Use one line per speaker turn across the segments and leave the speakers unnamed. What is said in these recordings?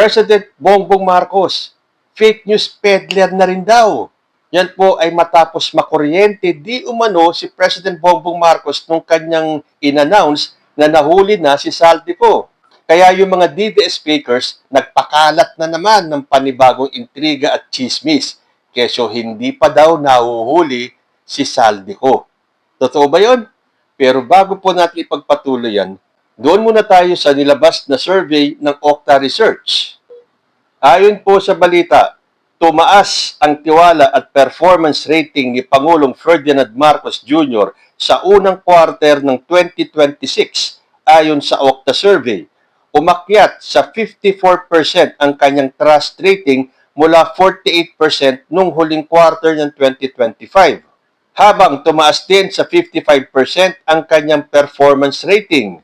President Bongbong Marcos, fake news peddler na rin daw. Yan po ay matapos makuryente di umano si President Bongbong Marcos nung kanyang in-announce na nahuli na si Saldico. Kaya yung mga DDS fakers nagpakalat na naman ng panibagong intriga at chismis. Keso hindi pa daw nahuhuli si Saldico. Totoo ba yun? Pero bago po natin ipagpatuloy yan, doon muna tayo sa nilabas na survey ng Okta Research. Ayon po sa balita, tumaas ang tiwala at performance rating ni Pangulong Ferdinand Marcos Jr. sa unang quarter ng 2026 ayon sa Okta survey. Umakyat sa 54% ang kanyang trust rating mula 48% nung huling quarter ng 2025. Habang tumaas din sa 55% ang kanyang performance rating.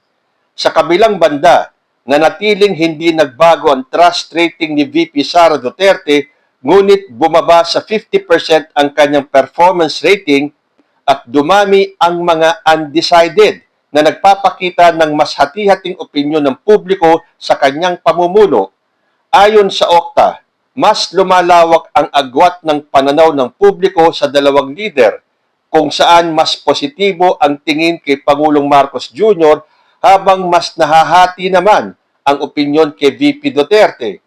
Sa kabilang banda, nanatiling hindi nagbago ang trust rating ni VP Sara Duterte, ngunit bumaba sa 50% ang kanyang performance rating at dumami ang mga undecided na nagpapakita ng mas hati-hating opinyon ng publiko sa kanyang pamumuno. Ayon sa Okta, mas lumalawak ang agwat ng pananaw ng publiko sa dalawang lider, kung saan mas positibo ang tingin kay Pangulong Marcos Jr. habang mas nahahati naman ang opinyon kay VP Duterte.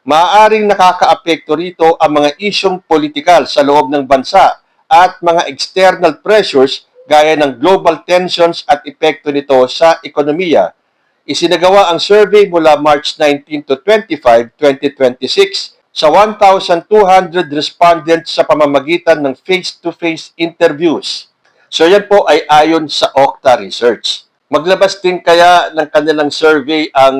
Maaaring nakakaapekto rito ang mga isyong politikal sa loob ng bansa at mga external pressures gaya ng global tensions at epekto nito sa ekonomiya. Isinagawa ang survey mula March 19 to 25, 2026 sa 1,200 respondents sa pamamagitan ng face-to-face interviews. So yan po ay ayon sa Okta Research. Maglabas din kaya ng kanilang survey ang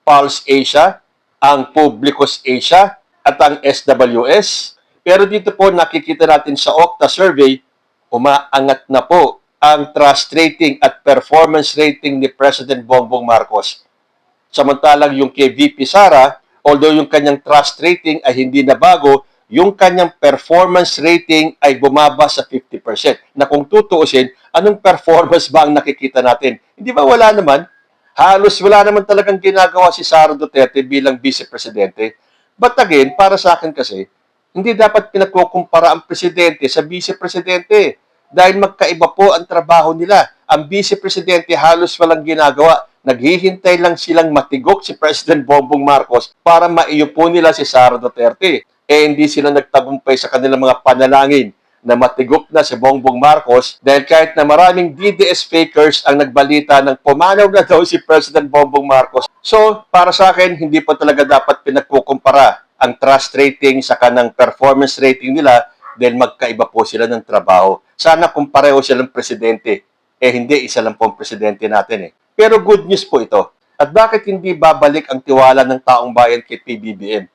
Pulse Asia, ang Publicus Asia, at ang SWS. Pero dito po nakikita natin sa Okta survey, umaangat na po ang trust rating at performance rating ni President Bongbong Marcos. Samantalang yung kay VP Sara, although yung kanyang trust rating ay hindi na bago, yung kanyang performance rating ay bumaba sa 50%. Na kung tutuusin, anong performance ba ang nakikita natin? Hindi ba wala naman? Halos wala naman talagang ginagawa si Sara Duterte bilang vice-presidente. But again, para sa akin kasi, hindi dapat pinagkukumpara ang presidente sa vice-presidente dahil magkaiba po ang trabaho nila. Ang vice-presidente halos walang ginagawa. Naghihintay lang silang matigok si President Bongbong Marcos para maiupo nila si Sara Duterte. Hindi sila nagtagumpay sa kanilang mga panalangin na matigok na si Bongbong Marcos dahil kahit na maraming DDS fakers ang nagbalita ng pumanaw na daw si President Bongbong Marcos. So, para sa akin, hindi po talaga dapat pinagkukumpara ang trust rating sa kanang performance rating nila dahil magkaiba po sila ng trabaho. Sana kung pareho silang presidente, hindi isa lang po ang presidente natin Pero good news po ito. At bakit hindi babalik ang tiwala ng taong bayan kay PBBM?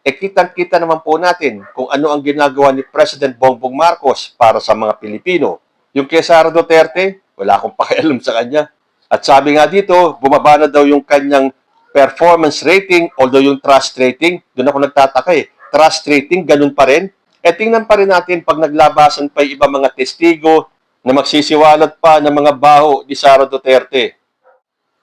Kitang-kita naman po natin kung ano ang ginagawa ni President Bongbong Marcos para sa mga Pilipino. Yung kay Sara Duterte, wala akong pakialam sa kanya. At sabi nga dito, bumaba na daw yung kanyang performance rating, although yung trust rating, doon ako nagtataka Trust rating, ganun pa rin. Tingnan pa rin natin pag naglabasan pa yung iba mga testigo na magsisiwalat pa ng mga baho ni Sara Duterte.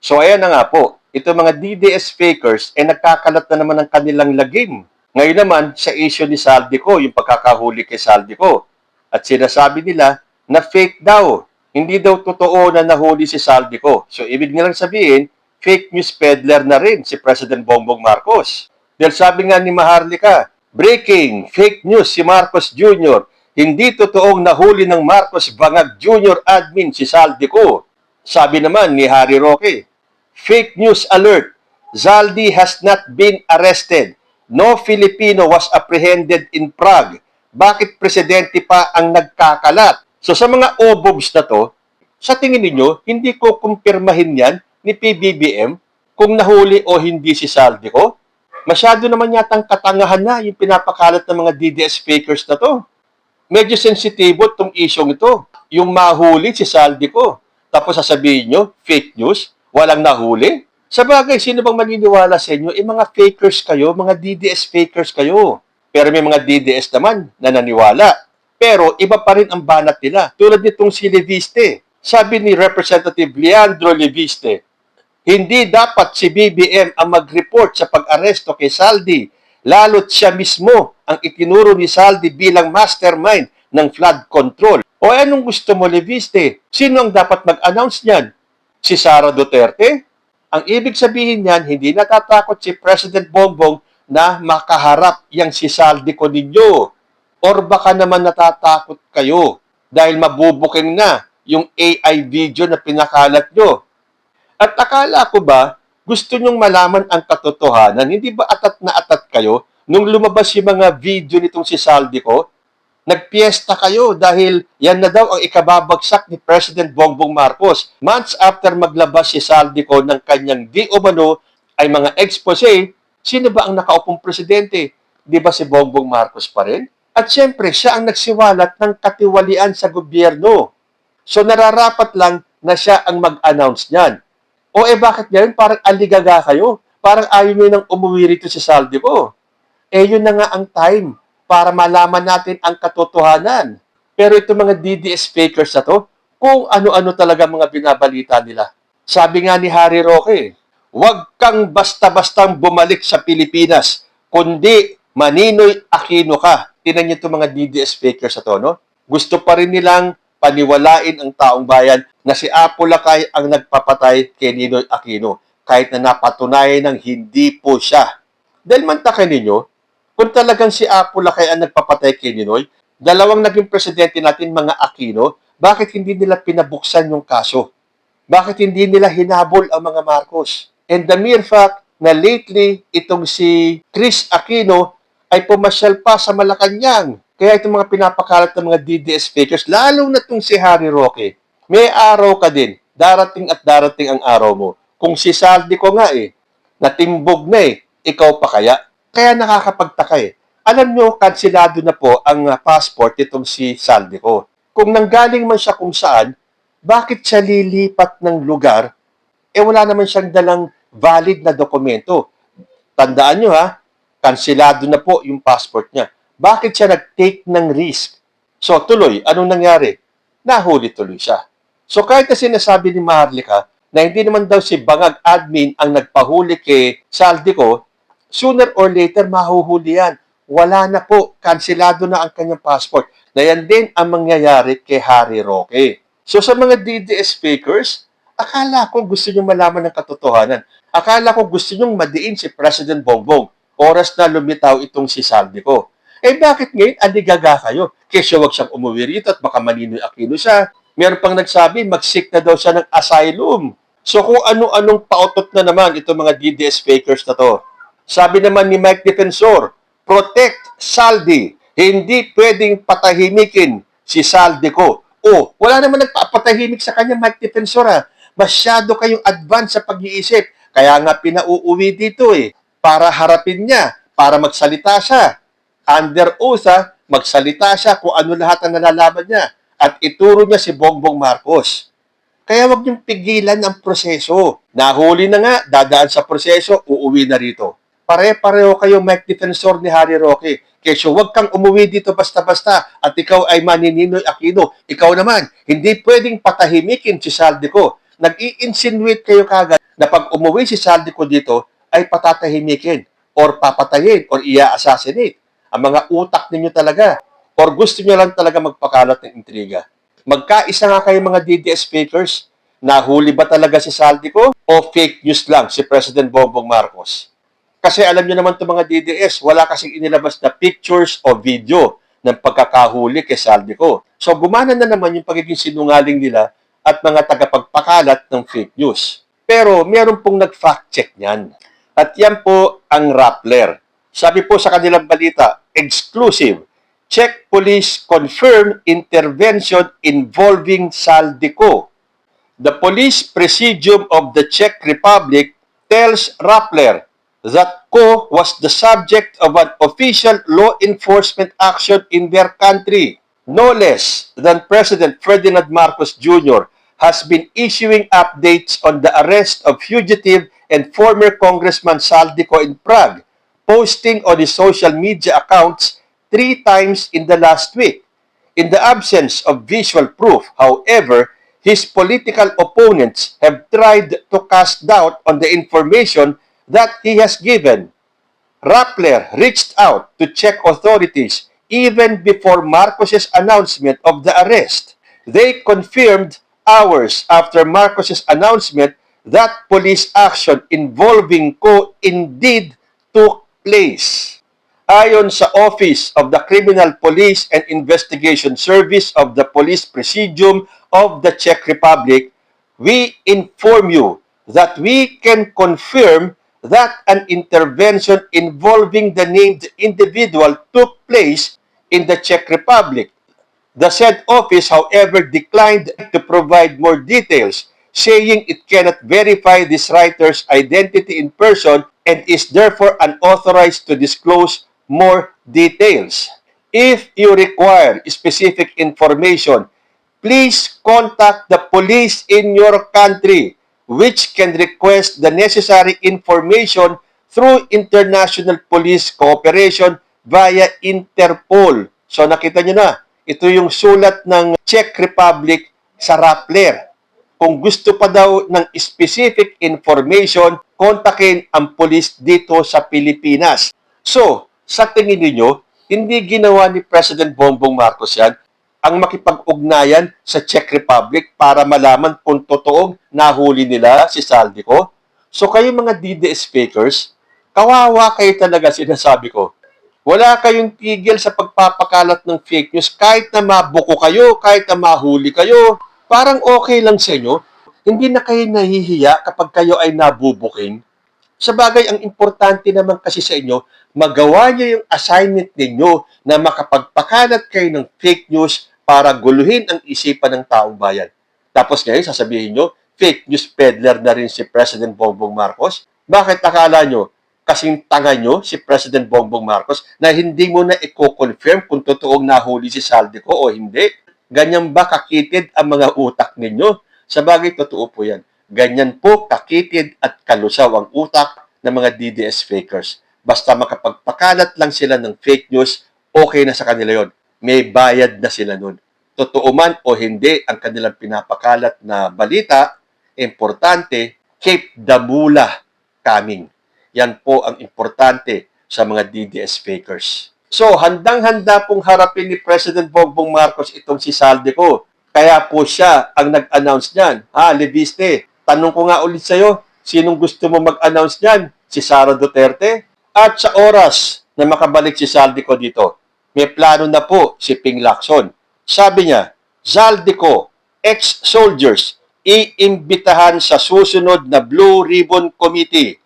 So ayan na nga po, ito mga DDS fakers nagkakalat na naman ng kanilang lagim. Ngayon naman sa issue ni Saldico, yung pagkakahuli kay Saldico. At sinasabi nila na fake daw. Hindi daw totoo na nahuli si Saldico. So ibig nilang sabihin, fake news peddler na rin si President Bongbong Marcos. Dahil sabi nga ni Maharlika, breaking, fake news si Marcos Jr. Hindi totoong nahuli ng Marcos Bangag Jr. admin si Saldico. Sabi naman ni Harry Roque, fake news alert. Zaldi has not been arrested. No Filipino was apprehended in Prague. Bakit presidente pa ang nagkakalat? So sa mga obobs na to, sa tingin ninyo, hindi ko kumpirmahin yan ni PBBM kung nahuli o hindi si Saldico? Masyado naman yatang katangahan na yung pinapakalat ng mga DDS fakers na to. Medyo sensitibo itong isyong ito. Yung mahuli si Saldico. Tapos sasabihin nyo, fake news, walang nahuli. Sa bagay, sino bang maniniwala sa inyo? Mga fakers kayo, mga DDS fakers kayo. Pero may mga DDS naman na naniwala. Pero iba pa rin ang banat nila. Tulad nitong si Leviste. Sabi ni Representative Leandro Leviste, Hindi dapat si BBM ang mag-report sa pag-aresto kay Saldi, lalo't siya mismo ang itinuro ni Saldi bilang mastermind ng flood control. O anong gusto mo, Leviste? Sino ang dapat mag-announce niyan? Si Sara Duterte? Ang ibig sabihin niyan, hindi natatakot si President Bongbong na makaharap yang si Saldi ko ninyo. Or baka naman natatakot kayo dahil mabubuking na yung AI video na pinakalat nyo. At akala ko ba, gusto nyong malaman ang katotohanan? Hindi ba atat na atat kayo nung lumabas yung mga video nitong si Saldi ko? Nagpiesta kayo dahil yan na daw ang ikababagsak ni President Bongbong Marcos. Months after maglabas si Saldi ko ng kanyang di umano ay mga expose, sino ba ang nakaupong presidente? Di ba si Bongbong Marcos pa rin? At syempre, siya ang nagsiwalat ng katiwalian sa gobyerno. So nararapat lang na siya ang mag-announce niyan. O bakit ngayon parang aligaga kayo? Parang ayaw nyo nang umuwi rito si Saldi ko. Yun na nga ang time para malaman natin ang katotohanan. Pero itong mga DDS fakers na to, kung ano-ano talaga mga binabalita nila. Sabi nga ni Harry Roque, huwag kang basta-bastang bumalik sa Pilipinas, kundi Maninoy Aquino ka. Tinan niyo itong mga DDS fakers na to, no? Gusto pa rin nilang paniwalain ang taong bayan na si Apo Lakay ang nagpapatay kay Ninoy Aquino kahit na napatunayan ng hindi po siya. Dahil mantakin ninyo, kung talagang si Apo Lakay ang nagpapatay kay Ninoy, dalawang naging presidente natin mga Aquino, bakit hindi nila pinabuksan yung kaso? Bakit hindi nila hinabol ang mga Marcos? And the mere fact na lately itong si Chris Aquino ay pumasyal pa sa Malacanang. Kaya itong mga pinapakalat ng mga DDS fakers, lalo na itong si Harry Roque, may araw ka din. Darating at darating ang araw mo. Kung si Saldi ko nga natimbog na ikaw pa kaya? Kaya nakakapagtaka Alam nyo, kansilado na po ang passport itong si Saldi ko. Kung nanggaling man siya kung saan, bakit siya lilipat ng lugar? Wala naman siyang dalang valid na dokumento. Tandaan nyo kansilado na po yung passport niya. Bakit siya nag-take ng risk? So tuloy, anong nangyari? Nahuli tuloy siya. So kahit na sinasabi ni Maharlika na hindi naman daw si Bangag admin ang nagpahuli kay Saldi ko, sooner or later mahuhuli yan. Wala na po, kansilado na ang kanyang passport. Na yan din ang mangyayari kay Harry Roque. So sa mga DDS fakers, akala ko gusto nyo malaman ng katotohanan. Akala ko gusto nyo madiin si President Bongbong. Oras na lumitaw itong si Saldi ko. Bakit ngayon aligaga kayo? Kesyo wag siyang umuwi rito at baka Maninoy Aquino siya. Meron pang nagsabi, mag-seek na daw siya ng asylum. So kung ano-anong pautot na naman itong mga DDS fakers na to. Sabi naman ni Mike Defensor, protect Saldi. Hindi pwedeng patahimikin si Saldi ko. Wala naman nagpapatahimik sa kanya, Mike Defensor Masyado kayong advance sa pag-iisip. Kaya nga pinauuwi dito para harapin niya, para magsalita siya. Under oath, magsalita siya kung ano lahat ang nalalaman niya at ituro niya si Bongbong Marcos. Kaya wag niyong pigilan ang proseso. Nahuli na nga, dadaan sa proseso, uuwi na rito. Pare-pareho kayo Mike Defensor ni Harry Roque. Kesyo wag kang umuwi dito basta-basta at ikaw ay Maninoy Aquino. Ikaw naman, hindi pwedeng patahimikin si Saldi ko. Nag-i-insinuate kayo kagad na pag umuwi si Saldi ko dito ay patatahimikin or papatayin or i-assassinate. Ang mga utak ninyo talaga. Or gusto nyo lang talaga magpakalat ng intriga. Magkaisa nga kayo mga DDS fakers. Nahuli ba talaga si Saldi ko? O fake news lang si President Bongbong Marcos? Kasi alam nyo naman itong mga DDS, wala kasing inilabas na pictures o video ng pagkakahuli kay Saldi ko. So gumana na naman yung pagiging sinungaling nila at mga tagapagpakalat ng fake news. Pero meron pong nag-fact check niyan. At yan po ang Rappler. Sabi po sa kanilang balita, exclusive, Czech police confirm intervention involving Saldi ko. The police presidium of the Czech Republic tells Rappler that Ko was the subject of an official law enforcement action in their country. No less than President Ferdinand Marcos Jr. has been issuing updates on the arrest of fugitive and former Congressman Saldi ko in Prague, posting on his social media accounts 3 times in the last week. In the absence of visual proof, however, his political opponents have tried to cast doubt on the information that he has given. Rappler reached out to Czech authorities even before Marcos's announcement of the arrest. They confirmed hours after Marcos's announcement that police action involving Ko indeed took place. Ayon sa Office of the Criminal Police and Investigation Service of the Police Presidium of the Czech Republic, we inform you that we can confirm that an intervention involving the named individual took place in the Czech Republic. The said office, however, declined to provide more details, saying it cannot verify this writer's identity in person and is therefore unauthorized to disclose more details. If you require specific information, please contact the police in your country, which can request the necessary information through international police cooperation via Interpol. So nakita nyo na, ito yung sulat ng Czech Republic sa Rappler. Kung gusto pa daw ng specific information, kontakin ang police dito sa Pilipinas. So, sa tingin niyo, hindi ginawa ni President Bongbong Marcos yan ang makipag-ugnayan sa Czech Republic para malaman kung totoong nahuli nila si Saldico? So kayo mga DDS fakers, kawawa kayo talaga, sinasabi ko. Wala kayong tigil sa pagpapakalat ng fake news kahit na mabuko kayo, kahit na mahuli kayo. Parang okay lang sa inyo. Hindi na kayo nahihiya kapag kayo ay nabubuking. Sa bagay, ang importante naman kasi sa inyo, magawa niyo yung assignment ninyo na makapagpakalat kayo ng fake news para guluhin ang isipan ng taong bayan. Tapos ngayon, sasabihin nyo, fake news peddler na rin si President Bongbong Marcos. Bakit akala nyo, kasing tanga nyo si President Bongbong Marcos na hindi mo na i-confirm kung totoong nahuli si Saldico o hindi? Ganyan ba kakitid ang mga utak ninyo? Sa bagay, totoo po yan. Ganyan po kakitid at kalusaw ang utak ng mga DDS fakers. Basta makapagpakalat lang sila ng fake news, okay na sa kanila yon. May bayad na sila nun. Totoo man o hindi ang kanilang pinapakalat na balita, importante, keep the mula coming. Yan po ang importante sa mga DDS fakers. So, handang-handa pong harapin ni President Bongbong Marcos itong si Saldico. Kaya po siya ang nag-announce niyan. Leviste, tanong ko nga ulit sa'yo, sinong gusto mo mag-announce niyan? Si Sara Duterte? At sa oras na makabalik si Saldico dito, may plano na po si Ping Lacson. Sabi niya, Saldico, ex-soldiers, iimbitahan sa susunod na Blue Ribbon Committee.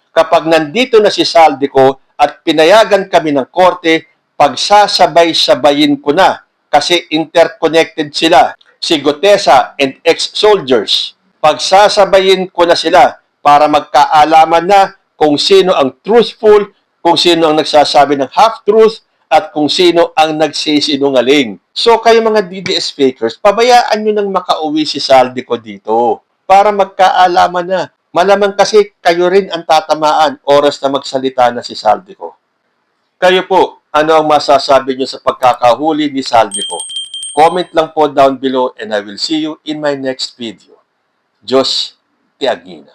Kapag nandito na si Saldico at pinayagan kami ng korte, pagsasabay-sabayin ko na kasi interconnected sila, si Gutesa and ex-soldiers. Pagsasabayin ko na sila para magkaalaman na kung sino ang truthful, kung sino ang nagsasabi ng half-truth, at kung sino ang nagsisinungaling. So kayo mga DDS fakers, pabayaan nyo nang makauwi si Saldico dito para magkaalaman na. Malamang kasi kayo rin ang tatamaan oras na magsalita na si Saldico. Kayo po, ano ang masasabi nyo sa pagkakahuli ni Saldico? Comment lang po down below and I will see you in my next video. Diyos, tiagina.